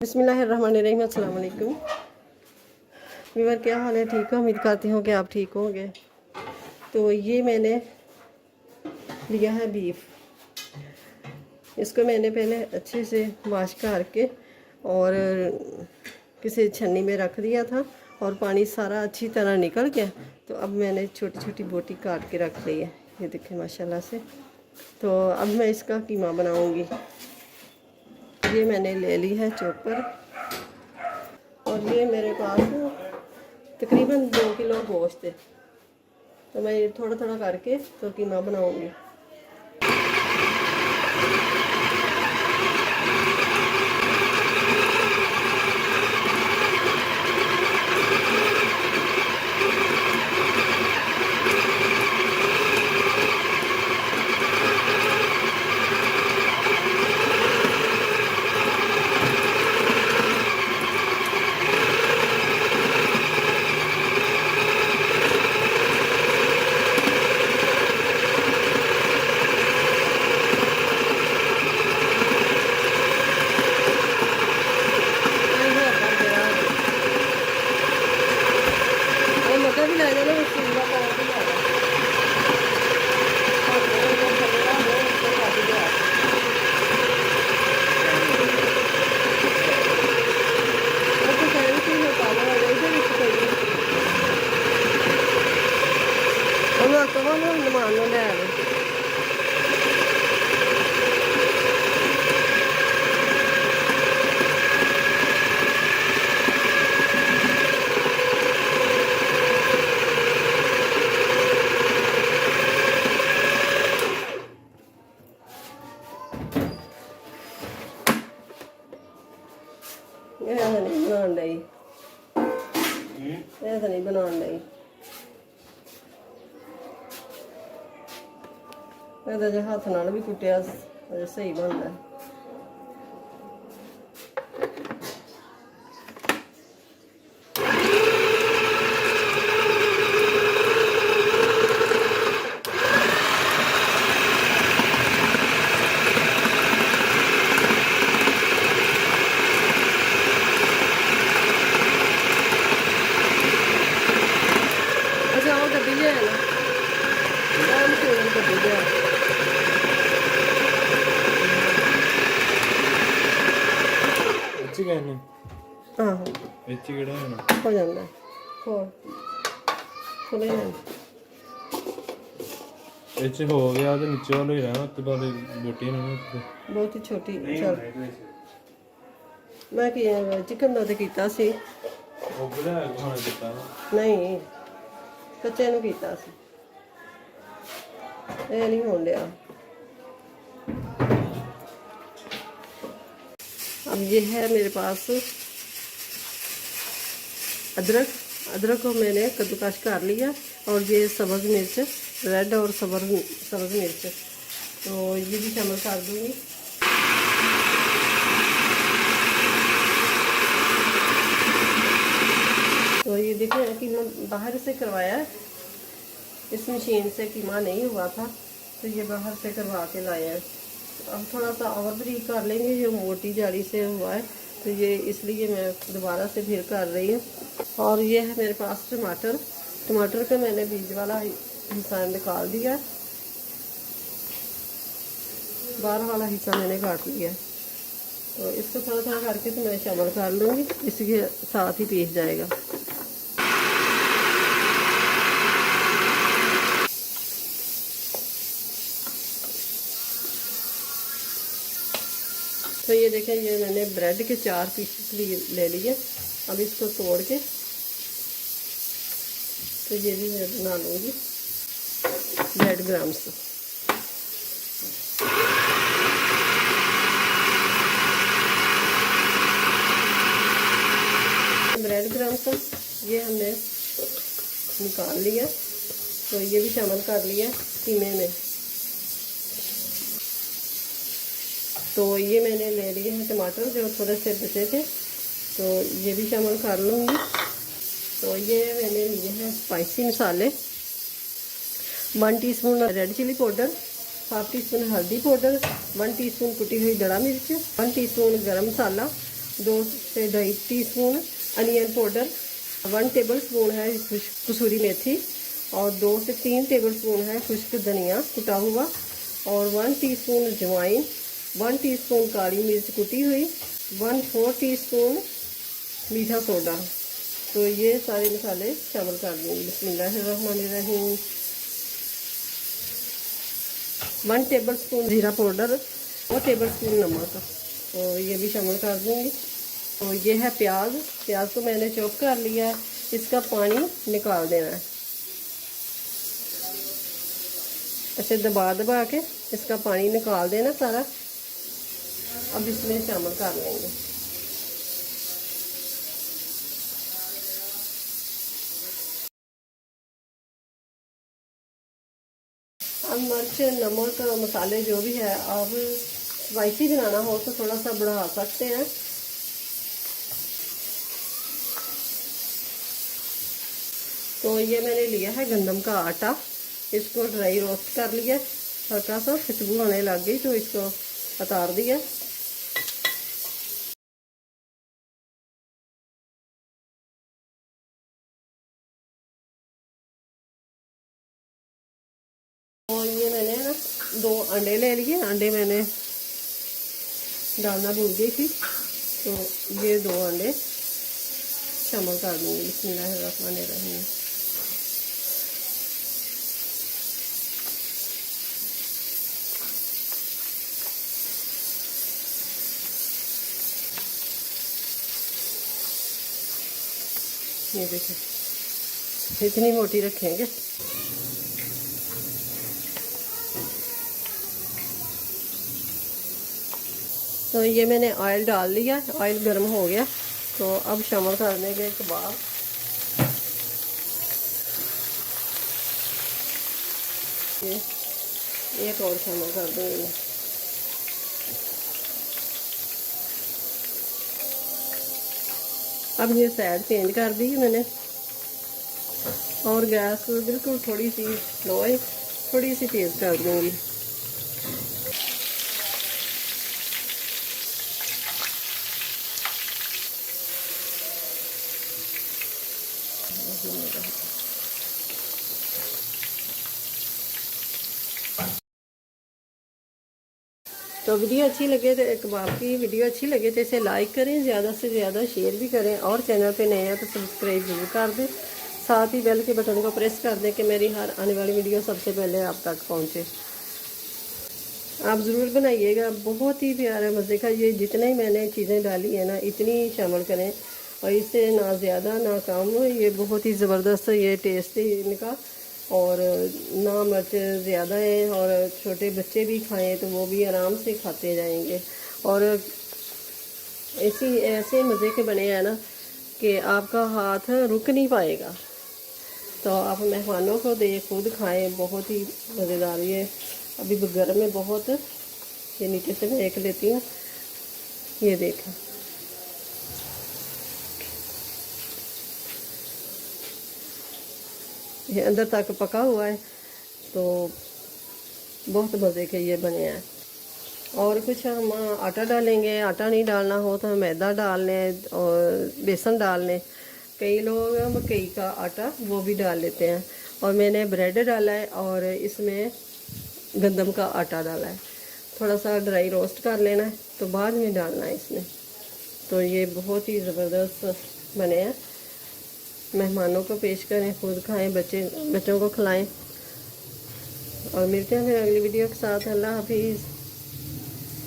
बिस्मिल्लाहिर्रहमानिर्रहीम, अस्सलाम वालेकुम। व्यूअर, क्या हाल है? ठीक है, उम्मीद करती हूँ कि आप ठीक होंगे। तो ये मैंने लिया है बीफ। इसको मैंने पहले अच्छे से वॉश करके और किसी छन्नी में रख दिया था और पानी सारा अच्छी तरह निकल गया। तो अब मैंने छोटी छोटी बोटी काट के रख ली है, ये देखें माशाल्लाह से। तो अब मैं इसका कीमा बनाऊँगी। ये मैंने ले ली है चॉपर और ये मेरे पास तकरीबन 2 किलो गोश्त है। तो मैं ये थोड़ा थोड़ा करके तो कीमा बनाऊंगी। मटर भी ले जाना, कीमा पाव भी ले जाना। ऐसा नहीं बनाने लाई, ऐसा नहीं बनाने लाई। ਇਹਦਾ ਜੇ ਹੱਥ ਨਾਲ ਵੀ ਕੁੱਟਿਆ ਸਹੀ ਬਣਦਾ। ਅੱਛਾ, ਉਹ ਗੱਡੀ ਲਿਆ ਨਾ, ਉਹ ਮਸ਼ਹੂਰ ਗੱਡੀ ਲਿਆ। ਆਹੋ, ਇੱਥੇ ਕਿਹੜਾ ਹੋਣਾ ਹੋ ਜਾਂਦਾ ਹੋਰ ਖੁੱਲੇ ਨੇ। ਇੱਥੇ ਹੋ ਗਿਆ ਤੇ ਨੀਚੇ ਵਾਲੇ ਹੀ ਰਹਿਣਾ, ਉੱਤੇ ਵਾਲੇ ਬੋਟੀਆਂ ਨੇ ਉੱਤੇ ਬਹੁਤ ਹੀ ਛੋਟੀ। ਚਲ ਮੈਂ ਕੀ ਚਿਕਨ ਦਾ ਤੇ ਕੀਤਾ ਸੀ, ਉਹ ਬੜਾ ਖਾਣਾ ਦਿੱਤਾ ਨਹੀਂ ਕੱਚੇ ਨੂੰ ਕੀਤਾ ਸੀ, ਇਹ ਨਹੀਂ ਹੋਣ ਲਿਆ। अब ये है मेरे पास अदरक। अदरक को मैंने कद्दूकस कर लिया और ये सब्ज़ मिर्च, रेड और सब्ज़ मिर्च, तो ये भी शामिल कर दूँगी। तो ये देखिए कीमा बाहर से करवाया है, इस मशीन से कीमा नहीं हुआ था, तो ये बाहर से करवा के लाया है। अब थोड़ा सा और बारीक कर लेंगे, जो मोटी जाली से हुआ है, तो ये इसलिए मैं दोबारा से फिर कर रही हूँ। और ये है मेरे पास टमाटर। टमाटर का मैंने बीज वाला हिस्सा निकाल दिया, बाहर वाला हिस्सा मैंने काट लिया। तो इसको थोड़ा थोड़ा करके तो मैं शामिल कर लूँगी, इसके साथ ही पीस जाएगा। तो ये देखें, ये मैंने ब्रेड के 4 पीस ले लिए। अब इसको तोड़ के तो ये भी मैं बना लूँगी ब्रेड क्रम्स। ब्रेड क्रम्स ये हमने निकाल लिया, तो ये भी शामिल कर लिया कीमे में। तो ये मैंने ले लिए हैं टमाटर, जो थोड़े से बचे थे, तो ये भी शामिल कर लूँगी। तो ये मैंने लिए हैं स्पाइसी मसाले, 1 teaspoon red chili powder, 1/2 teaspoon हल्दी पाउडर, 1 टीस्पून कुटी हुई दड़ा मिर्च, 1 टीस्पून गरम मसाला 2 से 2.5 teaspoon onion powder, 1 table spoon है कसूरी मेथी और 2 से 3 टेबल स्पून है खुश्क धनिया कुटा हुआ और 1 टीस्पून अजवाइन, 1 टीस्पून काली मिर्च कुटी हुई, 1/4 टीस्पून मीठा सोडा। तो ये सारे मसाले शामिल कर दूँगी। बिस्मिल्लाहिर्रहमानिर्रहीम। 1 टेबल स्पून जीरा पाउडर और टेबल स्पून नमक, तो ये भी शामिल कर दूँगी। तो ये है प्याज, प्याज को मैंने चॉप कर लिया है, इसका पानी निकाल देना है। ऐसे दबा दबा के इसका पानी निकाल देना सारा। अब इसमें शामिल कर लेंगे। अब मिर्च, नमक, मसाले जो भी है, आप स्पाइसी बनाना हो तो थोड़ा सा बढ़ा सकते हैं। तो ये मैंने लिया है गंदम का आटा, इसको ड्राई रोस्ट कर लिया, हल्का सा खुशबू आने लग गई तो इसको उतार दिया। और ये मैंने ना 2 अंडे ले लिए, अंडे मैंने डालना भूल गई थी, तो ये 2 अंडे शामिल कर दूँगी। बिस्मिल्लाहिर्रहमानिर्रहीम। ये देखिए इतनी मोटी रखेंगे। तो ये मैंने ऑयल डाल लिया, ऑयल गर्म हो गया, तो अब शामिल कर देंगे कबाब। ये एक और शामिल कर देंगे। अब ये साइड चेंज कर दी मैंने और गैस बिल्कुल थोड़ी सी स्लो है, थोड़ी सी तेज़ कर दूंगी। तो वीडियो अच्छी लगे तो कबाब की वीडियो अच्छी लगे तो इसे लाइक करें, ज़्यादा से ज़्यादा शेयर भी करें और चैनल पे नए हैं तो सब्सक्राइब जरूर कर दें। साथ ही बेल के बटन को प्रेस कर दें कि मेरी हर आने वाली वीडियो सबसे पहले आप तक पहुंचे। आप ज़रूर बनाइएगा, बहुत ही प्यारा मज़े का। ये जितने ही मैंने चीज़ें डाली है ना इतनी शामिल करें और इससे ना ज़्यादा ना कम। ये बहुत ही ज़बरदस्त ये टेस्ट है इनका और ना मिर्च ज़्यादा है और छोटे बच्चे भी खाएं तो वो भी आराम से खाते जाएंगे। और ऐसे मज़े के बने हैं ना कि आपका हाथ रुक नहीं पाएगा। तो आप मेहमानों को दे, खुद खाएं, बहुत ही मज़ेदार। ये अभी गर्म में बहुत, ये नीचे से मैं देख लेती हूँ। ये देखें, ये अंदर तक पका हुआ है, तो बहुत मज़े के ये बने हैं। और कुछ हम आटा डालेंगे, आटा नहीं डालना हो तो मैदा डाल लें और बेसन डाल लें। कई लोग मकई का आटा वो भी डाल लेते हैं और मैंने ब्रेड डाला है और इसमें गंदम का आटा डाला है। थोड़ा सा ड्राई रोस्ट कर लेना है तो बाद में डालना है इसमें। तो ये बहुत ही ज़बरदस्त बने हैं। मेहमानों को पेश करें, खुद खाएं, बच्चों को खिलाएं। और मिलते हैं फिर अगली वीडियो के साथ। अल्लाह हाफिज़।